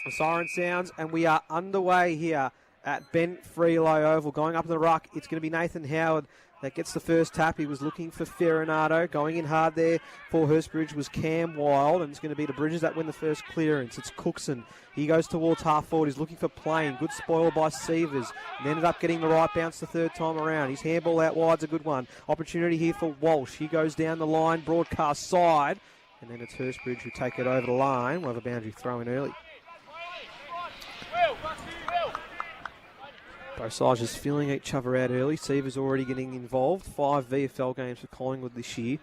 The siren sounds, and we are underway here at Ben Freelow Oval. Going up in the ruck, it's going to be Nathan Howard that gets the first tap. He was looking for Ferranato. Going in hard there for Hurstbridge was Cam Wild, and it's going to be the Bridges that win the first clearance. It's Cookson. He goes towards half forward. He's looking for Plain. Good spoil by Sievers, and ended up getting the right bounce the third time around. His handball out wide's a good one. Opportunity here for Walsh. He goes down the line, broadcast side, and then it's Hurstbridge who take it over the line. We'll have a boundary throw in early. Both sides just feeling each other out early. Sievers already getting involved. 5 VFL games for Collingwood this year.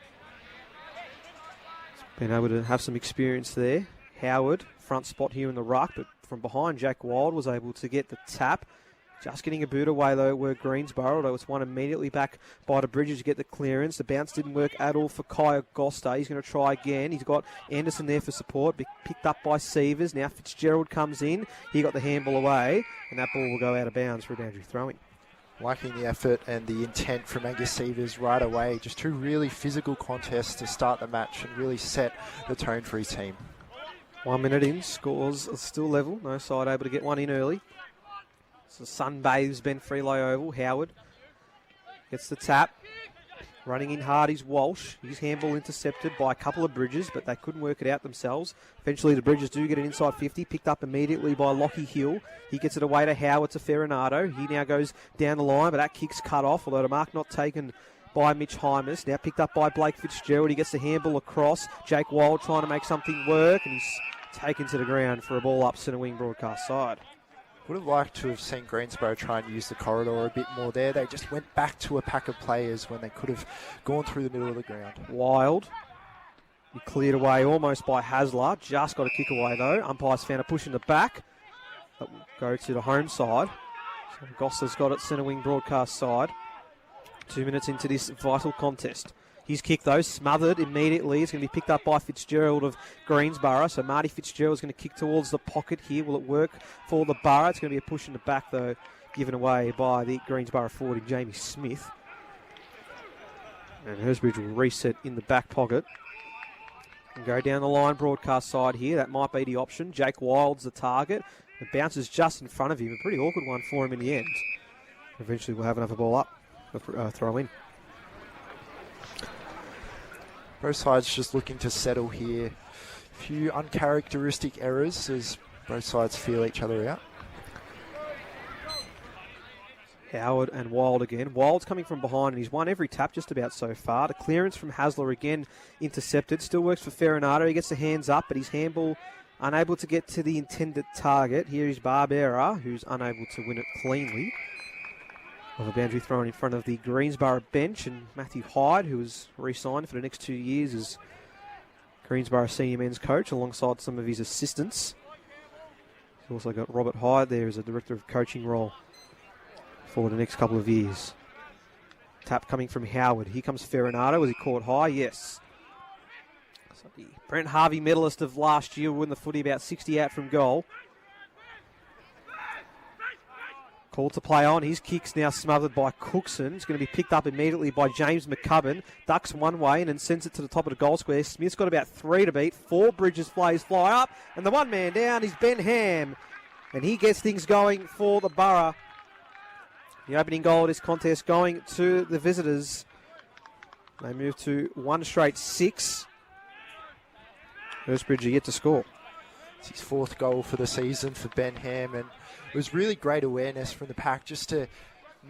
Been able to have some experience there. Howard, front spot here in the ruck, but from behind, Jack Wild was able to get the tap. Just getting a boot away, though, were Greensborough, although it's won immediately back by the Bridges to get the clearance. The bounce didn't work at all for Kaya Gosta. He's going to try again. He's got Anderson there for support, picked up by Sievers. Now Fitzgerald comes in. He got the handball away, and that ball will go out of bounds for a boundary throw-in. Liking the effort and the intent from Angus Sievers right away. Just two really physical contests to start the match and really set the tone for his team. 1 minute in, scores are still level. No side able to get one in early. So sunbathes Ben Freelow Oval. Howard gets the tap. Running in hard is Walsh. His handball intercepted by a couple of Bridges, but they couldn't work it out themselves. Eventually the Bridges do get it inside 50. Picked up immediately by Lockie Hill. He gets it away to Howard to Ferranato. He now goes down the line, but that kick's cut off, although the mark not taken by Mitch Hymas. Now picked up by Blake Fitzgerald. He gets the handball across. Jake Wild trying to make something work, and he's taken to the ground for a ball up centre wing broadcast side. Would have liked to have seen Greensborough try and use the corridor a bit more there. They just went back to a pack of players when they could have gone through the middle of the ground. Wild. He cleared away almost by Hasler. Just got a kick away though. Umpires found a push in the back. That will go to the home side. So Gosler's got it centre wing broadcast side. 2 minutes into this vital contest. His kick, though, smothered immediately. It's going to be picked up by Fitzgerald of Greensborough. So Marty Fitzgerald's going to kick towards the pocket here. Will it work for the Borough? It's going to be a push in the back, though, given away by the Greensborough forward in Jamie Smith. And Hurstbridge will reset in the back pocket. And go down the line, broadcast side here. That might be the option. Jake Wild's the target. The bounce is just in front of him. A pretty awkward one for him in the end. Eventually we'll have another ball up. Throw in. Both sides just looking to settle here. A few uncharacteristic errors as both sides feel each other out. Howard and Wild again. Wild's coming from behind and he's won every tap just about so far. The clearance from Hasler again intercepted. Still works for Ferranato. He gets the hands up, but his handball unable to get to the intended target. Here is Barbera, who's unable to win it cleanly. Of a boundary thrown in front of the Greensborough bench, and Matthew Hyde, who was re-signed for the next 2 years as Greensborough senior men's coach alongside some of his assistants. He's also got Robert Hyde there as a director of coaching role for the next couple of years. Tap coming from Howard. Here comes Ferranato. Was he caught high? Yes. So the Brent Harvey medalist of last year will win the footy about 60 out from goal. Call to play on. His kick's now smothered by Cookson. It's going to be picked up immediately by James McCubbin. Ducks one way and then sends it to the top of the goal square. Smith's got about 3 to beat. 4 Bridges flays fly up. And the one man down is Ben Ham. And he gets things going for the Borough. The opening goal of this contest going to the visitors. They move to 1 straight 6. Hurstbridge are yet to score. It's his 4th goal for the season for Ben Ham, and it was really great awareness from the pack just to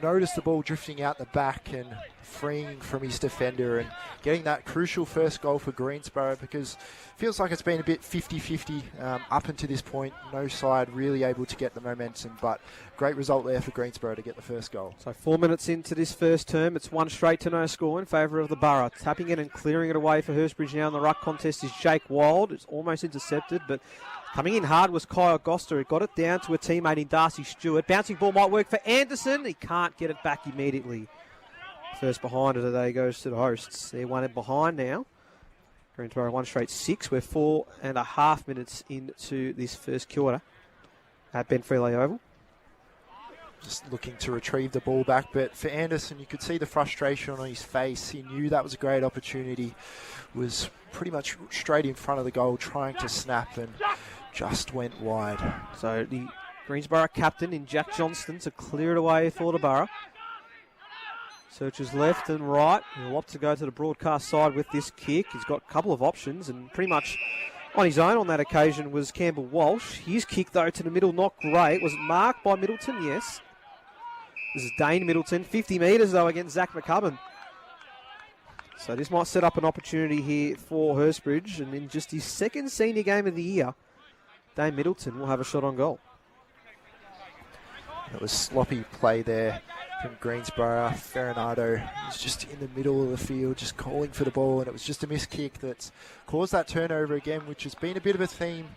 notice the ball drifting out the back and freeing from his defender and getting that crucial first goal for Greensborough, because it feels like it's been a bit 50-50 up until this point. No side really able to get the momentum, but great result there for Greensborough to get the first goal. So 4 minutes into this first term, it's 1 straight to no score in favour of the Borough. Tapping it and clearing it away for Hurstbridge now in the ruck contest is Jake Wild. It's almost intercepted, but coming in hard was Kyle Goster. He got it down to a teammate in Darcy Stewart. Bouncing ball might work for Anderson. He can't get it back immediately. First behind it today goes to the hosts. They're 1 behind now. Greensborough 1 straight 6. We're 4.5 minutes into this first quarter at Ben Freelow Oval. Just looking to retrieve the ball back, but for Anderson, you could see the frustration on his face. He knew that was a great opportunity. Was pretty much straight in front of the goal, trying to snap, and just went wide. So the Greensborough captain in Jack Johnston to clear it away for the Borough. Searches left and right. He'll opt to go to the broadcast side with this kick. He's got a couple of options and pretty much on his own on that occasion was Campbell Walsh. His kick, though, to the middle, not great. Was it marked by Middleton? Yes. This is Dane Middleton. 50 metres, though, against Zach McCubbin. So this might set up an opportunity here for Hurstbridge. And in just his second senior game of the year, Dane Middleton will have a shot on goal. It was sloppy play there from Greensborough. Farinado was just in the middle of the field, just calling for the ball, and it was just a missed kick that's caused that turnover again, which has been a bit of a theme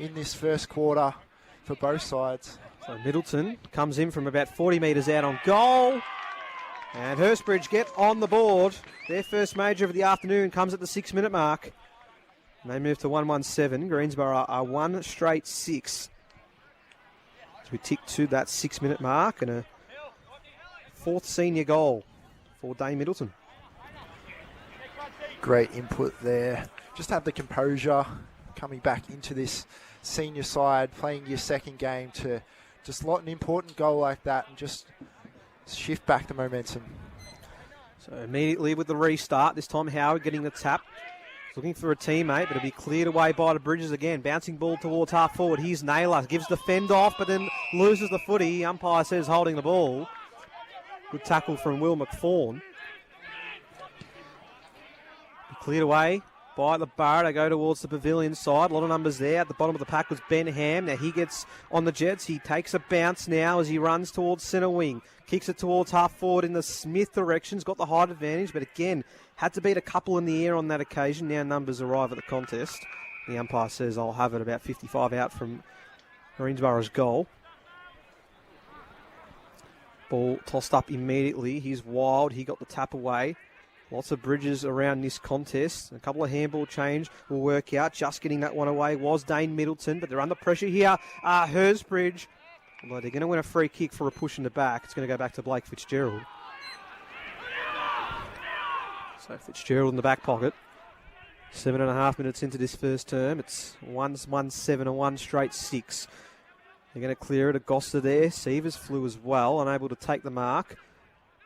in this first quarter for both sides. So Middleton comes in from about 40 metres out on goal. And Hurstbridge get on the board. Their first major of the afternoon comes at the 6-minute mark. And they move to 1-1-7. Greensborough are 1 straight 6. So we tick to that 6-minute mark and a fourth senior goal for Dane Middleton. Great input there. Just have the composure coming back into this senior side, playing your second game to slot an important goal like that and just shift back the momentum. So immediately with the restart, this time Howard getting the tap. He's looking for a teammate, but it'll be cleared away by the Bridges again. Bouncing ball towards half forward. Here's Naylor. Gives the fend off, but then loses the footy. Umpire says holding the ball. Good tackle from Will McFawn. Cleared away by the Borough. They go towards the pavilion side. A lot of numbers there. At the bottom of the pack was Ben Ham. Now he gets on the Jets. He takes a bounce now as he runs towards centre wing. Kicks it towards half forward in the Smith direction. He's got the height advantage, but again, had to beat a couple in the air on that occasion. Now numbers arrive at the contest. The umpire says I'll have it about 55 out from Greensborough's goal. Ball tossed up immediately. He's wild. He got the tap away. Lots of Bridges around this contest. A couple of handball change will work out. Just getting that one away was Dane Middleton, but they're under pressure here. Hurstbridge, although they're going to win a free kick for a push in the back. It's going to go back to Blake Fitzgerald. So Fitzgerald in the back pocket. 7.5 minutes into this first term. It's 1-1-7 and 1 straight 6. They're going to clear it. Agosta there. Sievers flew as well, unable to take the mark.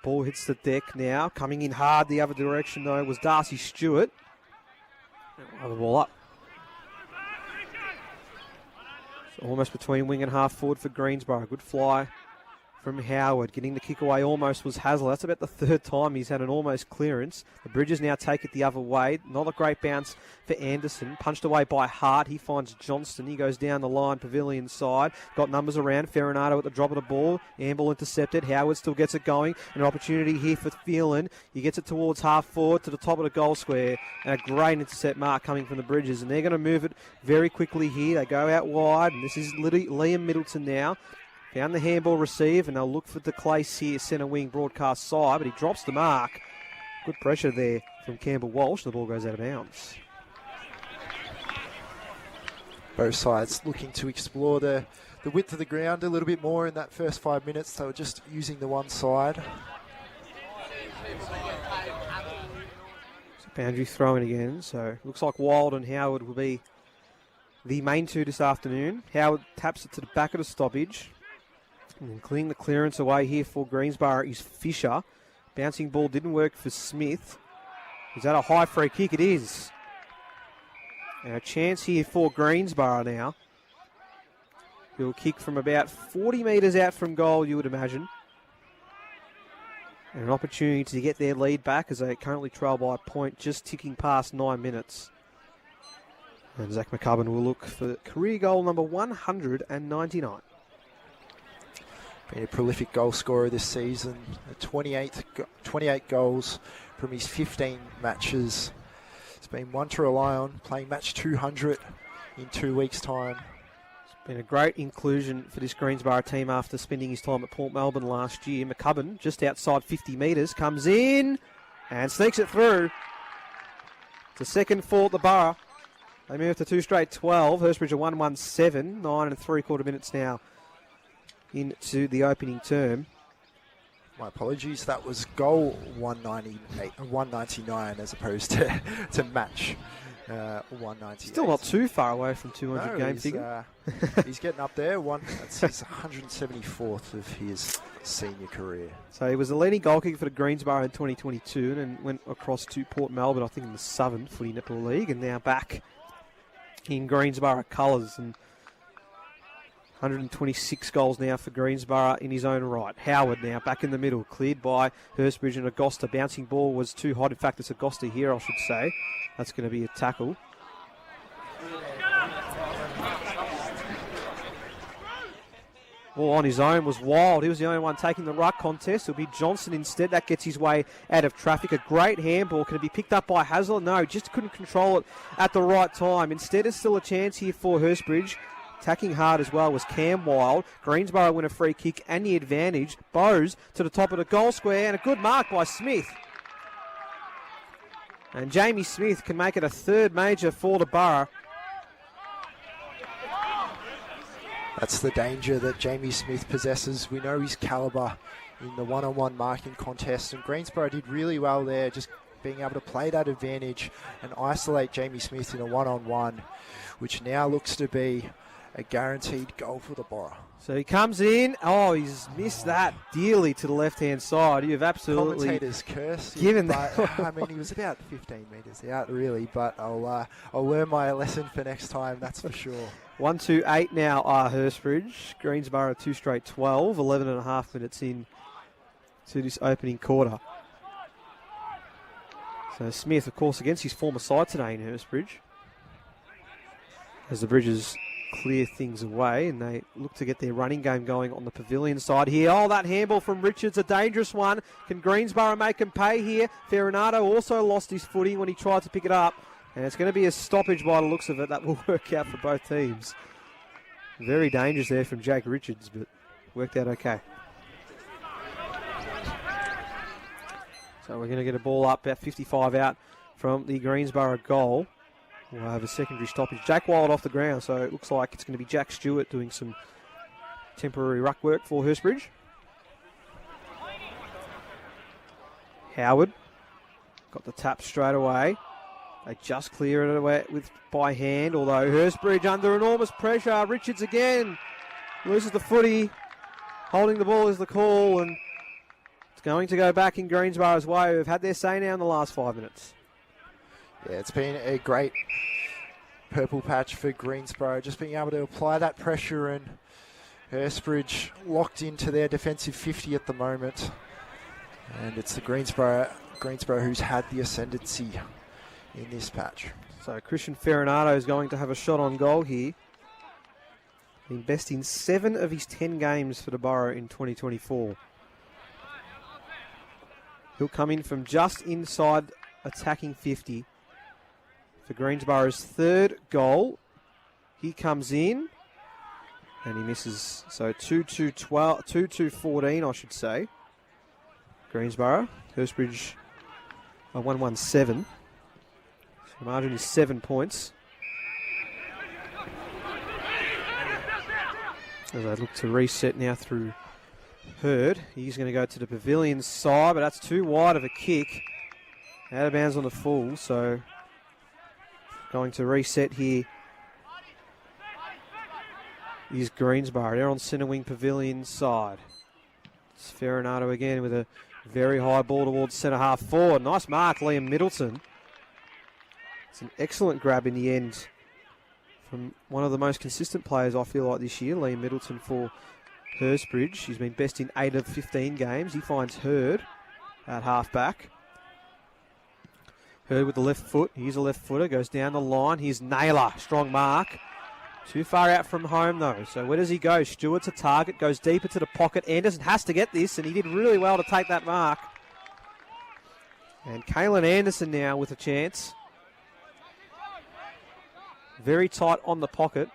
Ball hits the deck now. Coming in hard the other direction, though, was Darcy Stewart. We'll have the ball up. So almost between wing and half forward for Greensborough. Good fly from Howard. Getting the kick away almost was Hasler. That's about the third time he's had an almost clearance. The Bridges now take it the other way. Not a great bounce for Anderson. Punched away by Hart. He finds Johnston. He goes down the line, pavilion side. Got numbers around. Farinado at the drop of the ball. Amble intercepted. Howard still gets it going. An opportunity here for Phelan. He gets it towards half forward to the top of the goal square. And a great intercept mark coming from the Bridges. And they're going to move it very quickly here. They go out wide. And this is Liam Middleton now. Found the handball receive, and they'll look for DeClace here, centre wing broadcast side, but he drops the mark. Good pressure there from Campbell Walsh. The ball goes out of bounds. Both sides looking to explore the width of the ground a little bit more in that first 5 minutes. They were just using the one side. So Boundary throwing again. So looks like Wild and Howard will be the main two this afternoon. Howard taps it to the back of the stoppage. And clearing the clearance away here for Greensborough is Fisher. Bouncing ball didn't work for Smith. Is that a high free kick? It is. And a chance here for Greensborough now. He'll kick from about 40 metres out from goal, you would imagine. And an opportunity to get their lead back as they currently trail by a point, just ticking past 9 minutes. And Zach McCubbin will look for career goal number 199. Been a prolific goal scorer this season. 28 goals from his 15 matches. It's been one to rely on, playing match 200 in 2 weeks' time. It's been a great inclusion for this Greensborough team after spending his time at Port Melbourne last year. McCubbin, just outside 50 metres, comes in and sneaks it through. It's a second for the Borough. They move to 2 straight 12. Hurstbridge are 1-1-7, 9 3/4 minutes now into the opening term. My apologies, that was goal 199 as opposed to match 198. Still not too far away from 200 game he's, figure. He's getting up there. That's his 174th of his senior career. So he was the leading goal kicker for the Greensborough in 2022 and went across to Port Melbourne, I think, in the Southern Footy Netball League, and now back in Greensborough colours. And 126 goals now for Greensborough in his own right. Howard now back in the middle, cleared by Hurstbridge and Augusta. Bouncing ball was too hot. In fact, it's Augusta here, I should say. That's going to be a tackle. All on his own was Wild. He was the only one taking the ruck contest. It'll be Johnson instead. That gets his way out of traffic. A great handball. Can it be picked up by Hasler? No, just couldn't control it at the right time. Instead, there's still a chance here for Hurstbridge. Attacking hard as well was Cam Wild. Greensborough win a free kick and the advantage. Bowes to the top of the goal square and a good mark by Smith. And Jamie Smith can make it a third major for the Borough. That's the danger that Jamie Smith possesses. We know his calibre in the one-on-one marking contest, and Greensborough did really well there, just being able to play that advantage and isolate Jamie Smith in a one-on-one, which now looks to be a guaranteed goal for the Borough. So he comes in. Oh, he's missed that dearly to the left-hand side. You've absolutely commentators curse given that. I mean, he was about 15 metres out, really, but I'll learn my lesson for next time, that's for sure. 1-2-8 now are Hurstbridge. Greensborough 2 straight 12, 11 and a half minutes in to this opening quarter. So Smith, of course, against his former side today in Hurstbridge. As the Bridges clear things away and they look to get their running game going on the pavilion side here. Oh, that handball from Richards, a dangerous one. Can Greensborough make him pay here? Ferranato also lost his footing when he tried to pick it up. And it's going to be a stoppage by the looks of it. That will work out for both teams. Very dangerous there from Jake Richards, but worked out okay. So we're going to get a ball up, about 55 out from the Greensborough goal. We'll have a secondary stoppage. Jack Wild off the ground, so it looks like it's going to be Jack Stewart doing some temporary ruck work for Hurstbridge. Howard got the tap straight away. They just clear it away by hand, although Hurstbridge under enormous pressure. Richards again loses the footy. Holding the ball is the call, and it's going to go back in Greensborough's way. Who've had their say now in the last 5 minutes. Yeah, it's been a great purple patch for Greensborough, just being able to apply that pressure, and Hurstbridge locked into their defensive 50 at the moment. And it's the Greensborough who's had the ascendancy in this patch. So Christian Ferranato is going to have a shot on goal here. Been best in 7 of his 10 games for the Borough in 2024. He'll come in from just inside attacking 50 for Greensborough's third goal. He comes in and he misses. So 2-2-14, I should say. Greensborough. Hurstbridge 1-1-7. The margin is 7 points. As they look to reset now through Hurd. He's going to go to the pavilion side, but that's too wide of a kick. Out of bounds on the full, so going to reset here is Greensborough. They're on centre wing pavilion side. It's Ferranato again with a very high ball towards centre half forward. Nice mark, Liam Middleton. It's an excellent grab in the end from one of the most consistent players I feel like this year, Liam Middleton for Hurstbridge. He's been best in 8 of 15 games. He finds Hurd at half back. Hurd with the left foot. He's a left footer. Goes down the line. Here's Naylor. Strong mark. Too far out from home though. So where does he go? Stewart's a target. Goes deeper to the pocket. Anderson has to get this, and he did really well to take that mark. And Kalen Anderson now with a chance. Very tight on the pocket.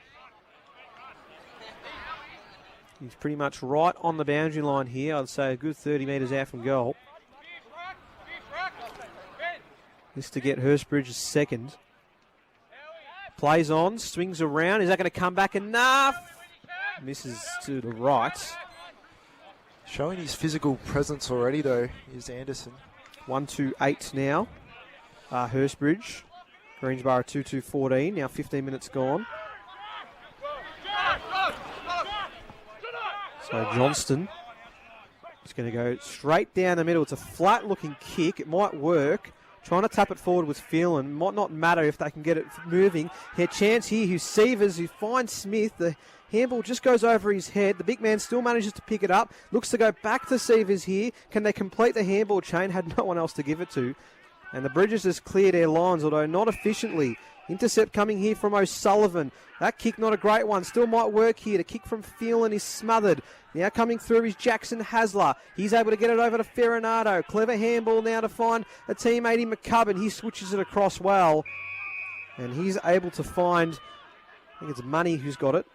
He's pretty much right on the boundary line here. I'd say a good 30 metres out from goal. This to get Hurstbridge's second. Plays on, swings around. Is that going to come back enough? Misses to the right. Showing his physical presence already, though, is Anderson. 1-2-8 now. Hurstbridge. Greensborough 2-2-14, now 15 minutes gone. So Johnston is going to go straight down the middle. It's a flat-looking kick. It might work. Trying to tap it forward with Phelan. Might not matter if they can get it moving. Here, chance here. Who Severs, who finds Smith. The handball just goes over his head. The big man still manages to pick it up. Looks to go back to Severs here. Can they complete the handball chain? Had no one else to give it to. And the Bridges has cleared their lines, although not efficiently. Intercept coming here from O'Sullivan. That kick not a great one. Still might work here. The kick from Phelan is smothered. Now coming through is Jackson Hasler. He's able to get it over to Ferronato. Clever handball now to find a teammate in McCubbin. He switches it across well. And he's able to find, I think it's Money who's got it.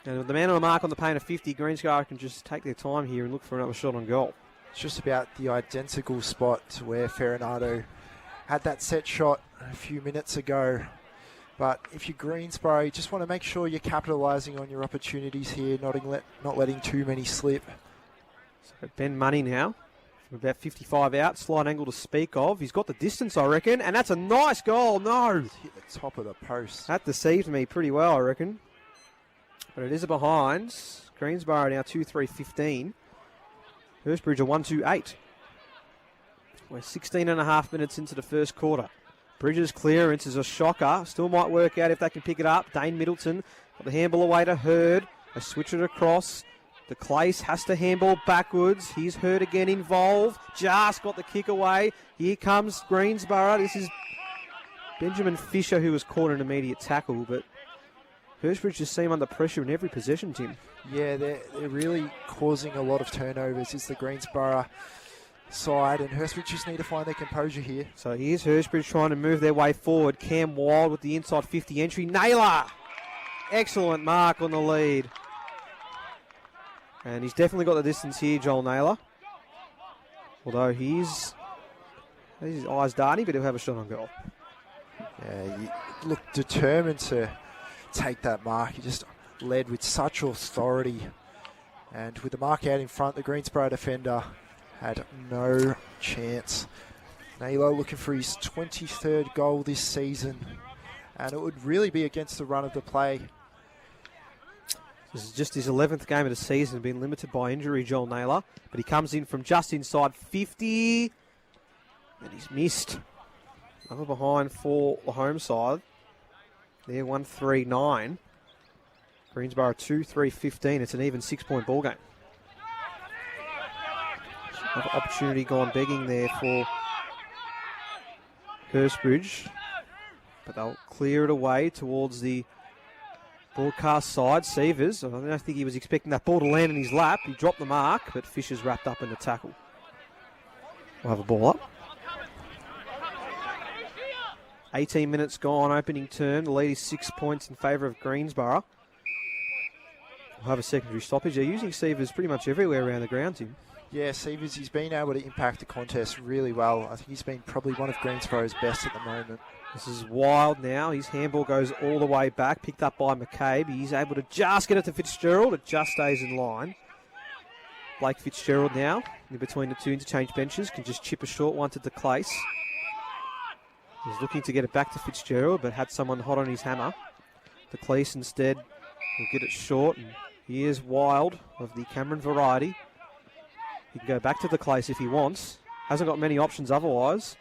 And with the man on the mark on the paint of 50, Greensborough can just take their time here and look for another shot on goal. It's just about the identical spot to where Ferronato had that set shot a few minutes ago. But if you're Greensborough, you just want to make sure you're capitalising on your opportunities here, not letting too many slip. So Ben Money now, from about 55 out, slight angle to speak of. He's got the distance, I reckon, and that's a nice goal. No! It's hit the top of the post. That deceived me pretty well, I reckon. But it is a behind. Greensborough now 2-3-15. Hurstbridge a 1-2-8. We're 16 and a half minutes into the first quarter. Bridges' clearance is a shocker. Still might work out if they can pick it up. Dane Middleton got the handball away to Hurd. They switch it across. De Clace has to handball backwards. He's Hurd again involved. Just got the kick away. Here comes Greensborough. This is Benjamin Fisher who was caught an immediate tackle, but Hurstbridge just seem under pressure in every possession, Tim. Yeah, they're really causing a lot of turnovers. It's the Greensborough side, and Hurstbridge just need to find their composure here. So here's Hurstbridge trying to move their way forward. Cam Wild with the inside 50 entry. Naylor! Excellent mark on the lead. And he's definitely got the distance here, Joel Naylor. Although his eyes darting, but he'll have a shot on goal. Yeah, you look determined to take that mark. He just led with such authority. And with the mark out in front, the Greensborough defender had no chance. Naylor looking for his 23rd goal this season. And it would really be against the run of the play. This is just his 11th game of the season, been limited by injury, Joel Naylor. But he comes in from just inside 50. And he's missed. Another behind for the home side. They're 1-3-9. Greensborough 2-3-15. It's an even 6-point ball game. Another opportunity gone begging there for Hurstbridge. But they'll clear it away towards the broadcast side. Severs, I don't think he was expecting that ball to land in his lap. He dropped the mark, but Fisher's wrapped up in the tackle. We'll have a ball up. 18 minutes gone, opening term. The lead is 6 points in favour of Greensborough. We'll have a secondary stoppage. They're using Severs pretty much everywhere around the ground, Tim. Yeah, Severs, he's been able to impact the contest really well. I think he's been probably one of Greensborough's best at the moment. This is Wild now. His handball goes all the way back, picked up by McCabe. He's able to just get it to Fitzgerald. It just stays in line. Blake Fitzgerald now, in between the two interchange benches, can just chip a short one to De Clace. He's looking to get it back to Fitzgerald, but had someone hot on his hammer. De Clace instead will get it short. And here's Wild of the Cameron variety. He can go back to De Clace if he wants. Hasn't got many options otherwise.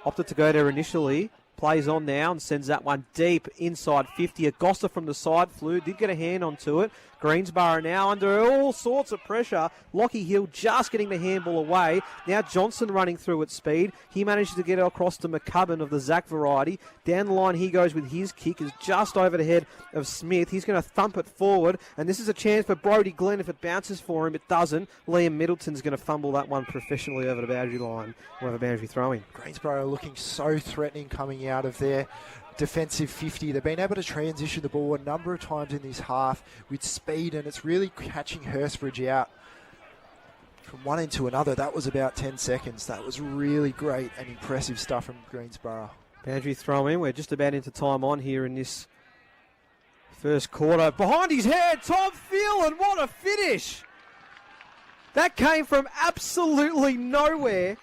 Opted to go there initially. Plays on now and sends that one deep inside 50. Agosta from the side flew. Did get a hand onto it. Greensborough now under all sorts of pressure. Lockie Hill just getting the handball away. Now Johnson running through at speed. He manages to get it across to McCubbin of the Zach variety. Down the line he goes with his kick. Is just over the head of Smith. He's going to thump it forward. And this is a chance for Brody Glenn. If it bounces for him, it doesn't. Liam Middleton's going to fumble that one professionally over the boundary line. We'll have a boundary throw-in. Greensborough looking so threatening coming out of their defensive 50. They've been able to transition the ball a number of times in this half with speed, and it's really catching Hurstbridge out from one end to another. That was about 10 seconds. That was really great and impressive stuff from Greensborough. Boundary throw in. We're just about into time on here in this first quarter. Behind his head, Tom Phelan. What a finish! That came from absolutely nowhere.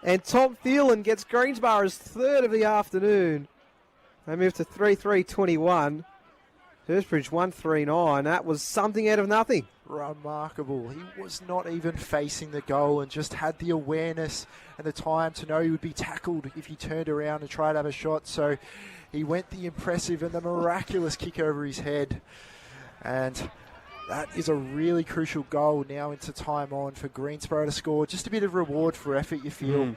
And Tom Thielen gets Greensborough's third of the afternoon. They move to 3-3-21. Hurstbridge 1-3-9. That was something out of nothing. Remarkable. He was not even facing the goal and just had the awareness and the time to know he would be tackled if he turned around and tried to have a shot. So he went the impressive and the miraculous kick over his head. And that is a really crucial goal now into time on for Greensborough to score. Just a bit of reward for effort, you feel.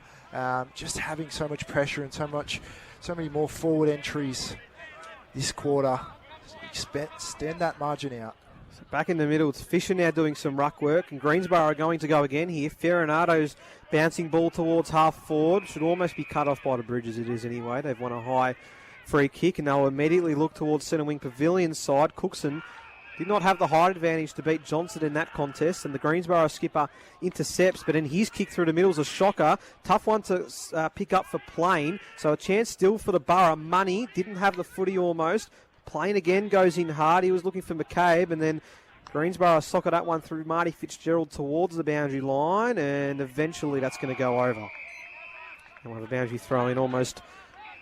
Just having so much pressure and so many more forward entries this quarter. Extend that margin out. So back in the middle, it's Fisher now doing some ruck work, and Greensborough are going to go again here. Farinato's bouncing ball towards half forward. Should almost be cut off by the Bridges, it is anyway. They've won a high free kick, and they'll immediately look towards centre wing Pavilion's side. Cookson did not have the height advantage to beat Johnson in that contest, and the Greensborough skipper intercepts, but in his kick through the middle is a shocker. Tough one to pick up for Plain, so a chance still for the Borough. Money didn't have the footy almost. Plain again goes in hard. He was looking for McCabe, and then Greensborough socket that one through Marty Fitzgerald towards the boundary line, and eventually that's going to go over. And we'll have a boundary throw in almost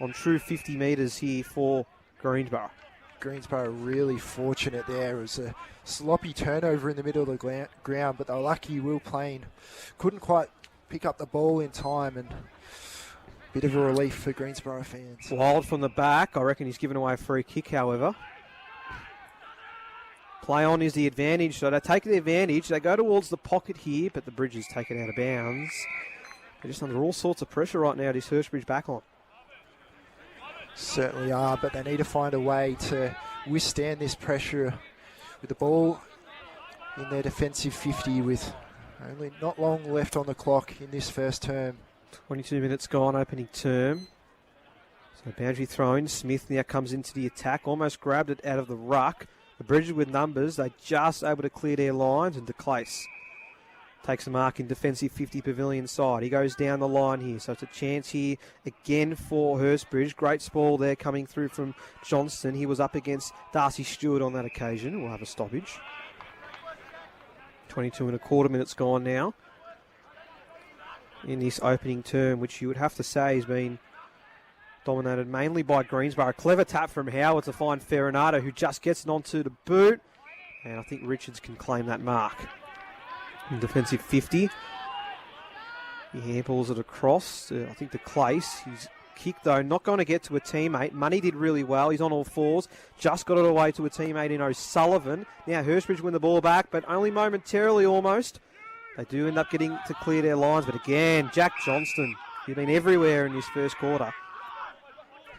on true 50 metres here for Greensborough. Greensborough really fortunate there. It was a sloppy turnover in the middle of the ground, but they were lucky Will Plain couldn't quite pick up the ball in time, and bit of a relief for Greensborough fans. Wild from the back. I reckon he's given away a free kick, however. Play on is the advantage, so they take the advantage. They go towards the pocket here, but the Bridges take it out of bounds. They're just under all sorts of pressure right now, this Hurstbridge backline. Certainly are, but they need to find a way to withstand this pressure with the ball in their defensive 50 with only not long left on the clock in this first term. 22 minutes gone, opening term. So boundary thrown. Smith now comes into the attack, almost grabbed it out of the ruck. The Bridges with numbers, they just able to clear their lines, and DeClace takes a mark in defensive 50 Pavilion side. He goes down the line here, so it's a chance here again for Hurstbridge. Great spoil there coming through from Johnston. He was up against Darcy Stewart on that occasion. We'll have a stoppage. 22 and a quarter minutes gone now in this opening term, which you would have to say has been dominated mainly by Greensborough. Clever tap from Howard to find Farinato, who just gets it onto the boot. And I think Richards can claim that mark. In defensive 50. He handballs it across. I think the Clace. His kick, though, not going to get to a teammate. Money did really well. He's on all fours. Just got it away to a teammate in O'Sullivan. Now Hurstbridge win the ball back, but only momentarily almost. They do end up getting to clear their lines, but again, Jack Johnston, he's been everywhere in this first quarter.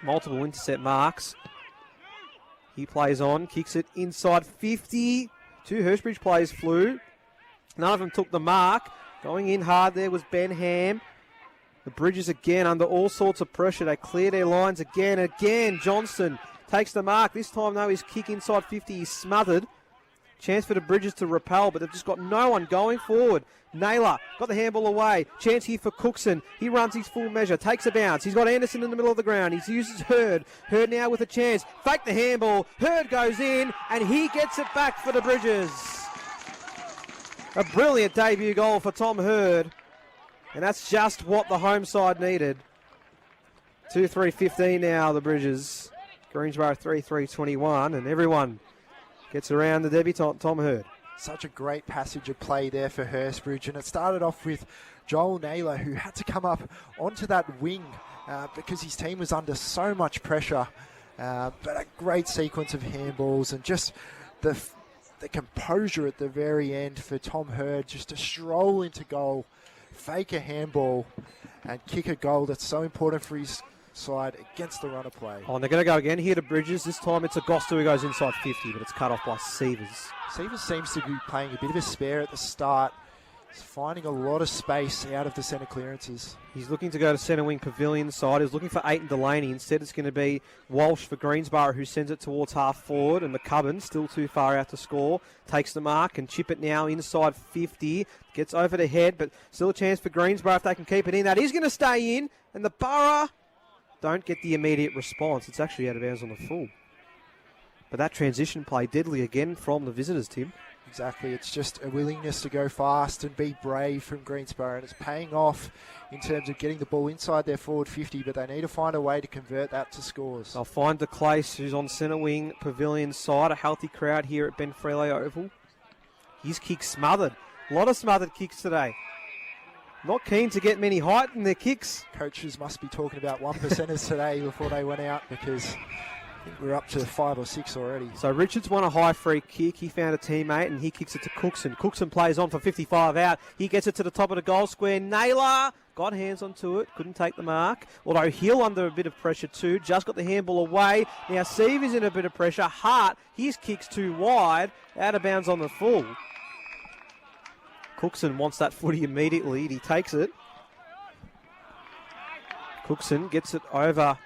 Multiple intercept marks. He plays on, kicks it inside 50. Two Hurstbridge players flew. None of them took the mark. Going in hard there was Ben Ham. The Bridges again under all sorts of pressure. They clear their lines again. Johnston takes the mark. This time, though, his kick inside 50 is smothered. Chance for the Bridges to repel, but they've just got no one going forward. Naylor got the handball away. Chance here for Cookson. He runs his full measure, takes a bounce. He's got Anderson in the middle of the ground. He uses Hurd. Hurd now with a chance. Fake the handball. Hurd goes in, and he gets it back for the Bridges. A brilliant debut goal for Tom Hurd. And that's just what the home side needed. 2-3-15 now, the Bridges. Greensborough 3-3-21, and everyone gets around the debutant, Tom Hurd. Such a great passage of play there for Hurstbridge, and it started off with Joel Naylor, who had to come up onto that wing because his team was under so much pressure. But a great sequence of handballs and just the composure at the very end for Tom Hurd just to stroll into goal, fake a handball, and kick a goal that's so important for his side against the runner play. Oh, and they're going to go again here to Bridges. This time it's Augusta who goes inside 50, but it's cut off by Sievers. Sievers seems to be playing a bit of a spare at the start. He's finding a lot of space out of the centre clearances. He's looking to go to centre wing Pavilion side. He's looking for Aiton Delaney. Instead, it's going to be Walsh for Greensborough, who sends it towards half forward. And McCubbin, still too far out to score, takes the mark and chip it now inside 50. Gets over the head, but still a chance for Greensborough if they can keep it in. That is going to stay in. And the Borough don't get the immediate response. It's actually out of bounds on the full. But that transition play deadly again from the visitors, Tim. Exactly. It's just a willingness to go fast and be brave from Greensborough, and it's paying off in terms of getting the ball inside their forward 50, but they need to find a way to convert that to scores. They'll find DeClace, who's on centre wing, pavilion side. A healthy crowd here at Ben Freley Oval. His kick smothered. A lot of smothered kicks today. Not keen to get many height in their kicks. Coaches must be talking about 1%ers today before they went out, because I think we're up to 5 or 6 already. So Richards won a high free kick. He found a teammate and he kicks it to Cookson. Cookson plays on for 55 out. He gets it to the top of the goal square. Naylor got hands onto it. Couldn't take the mark. Although Hill under a bit of pressure too. Just got the handball away. Now Seaver's in a bit of pressure. Hart, his kick's too wide. Out of bounds on the full. Cookson wants that footy immediately. He takes it. Cookson gets it over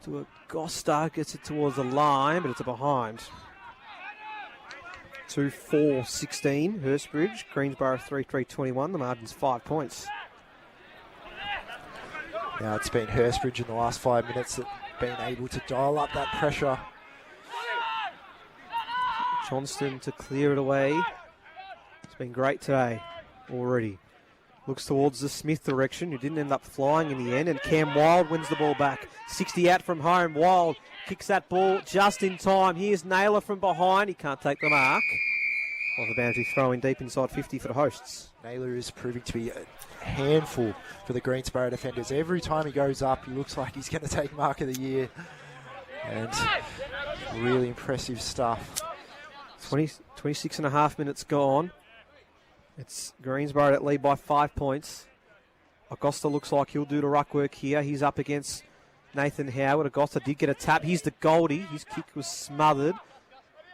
to Agosta, gets it towards the line, but it's a behind. 2-4-16, Hurstbridge. Greensborough 3-3-21. The margin's 5 points. Now it's been Hurstbridge in the last 5 minutes that been able to dial up that pressure. Johnston to clear it away. It's been great today already. Looks towards the Smith direction, who didn't end up flying in the end, and Cam Wild wins the ball back. 60 out from home. Wild kicks that ball just in time. Here's Naylor from behind. He can't take the mark. Well, the boundary throw in deep inside 50 for the hosts. Naylor is proving to be a handful for the Greensborough defenders. Every time he goes up, he looks like he's going to take mark of the year. And really impressive stuff. 26 and a half minutes gone. It's Greensborough at lead by 5 points. Agosta looks like he'll do the ruck work here. He's up against Nathan Howard. Agosta did get a tap. Here's the Goldie. His kick was smothered.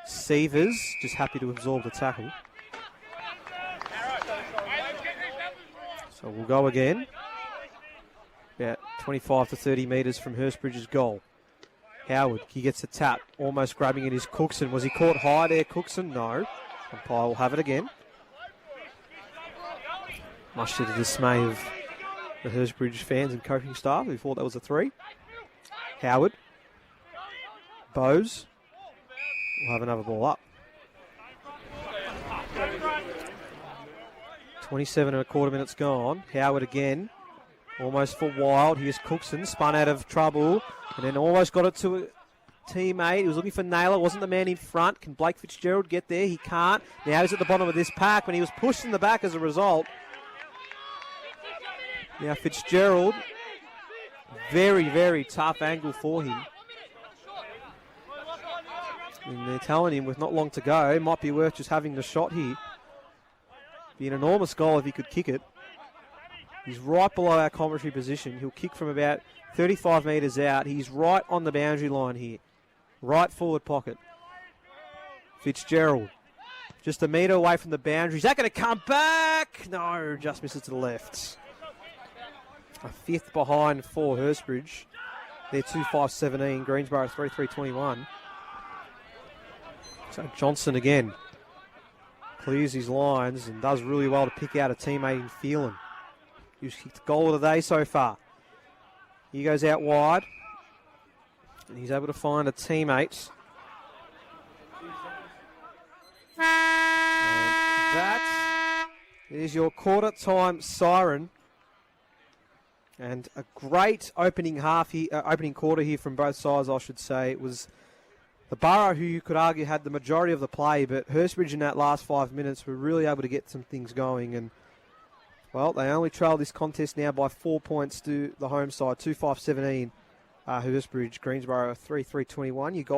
Seavers just happy to absorb the tackle. So we'll go again. About 25 to 30 metres from Hurstbridge's goal. Howard, he gets a tap. Almost grabbing it is Cookson. Was he caught high there, Cookson? No. Umpire will have it again. Much to the dismay of the Hurstbridge fans and coaching staff who thought that was a 3. Howard. Bowes will have another ball up. 27 and a quarter minutes gone. Howard again. Almost for Wild. Here's Cookson. Spun out of trouble. And then almost got it to a teammate. He was looking for Naylor. Wasn't the man in front. Can Blake Fitzgerald get there? He can't. Now he's at the bottom of this pack. When he was pushed in the back as a result. Now Fitzgerald, very, very tough angle for him. And they're telling him with not long to go, it might be worth just having the shot here. Be an enormous goal if he could kick it. He's right below our commentary position. He'll kick from about 35 metres out. He's right on the boundary line here. Right forward pocket. Fitzgerald, just a metre away from the boundary. Is that going to come back? No, just misses to the left. A 5th behind for Hurstbridge. They're 2-5-17. Greensborough 3-3-21. So Johnson again clears his lines and does really well to pick out a teammate in Phelan. He's kicked the goal of the day so far. He goes out wide. And he's able to find a teammate. And that is your quarter time siren. And a great opening half here, opening quarter here from both sides, I should say. It was the Borough who you could argue had the majority of the play, but Hurstbridge in that last 5 minutes were really able to get some things going. And, well, they only trail this contest now by 4 points to the home side, 2-5-17. Hurstbridge, Greensborough 3-3-21. You got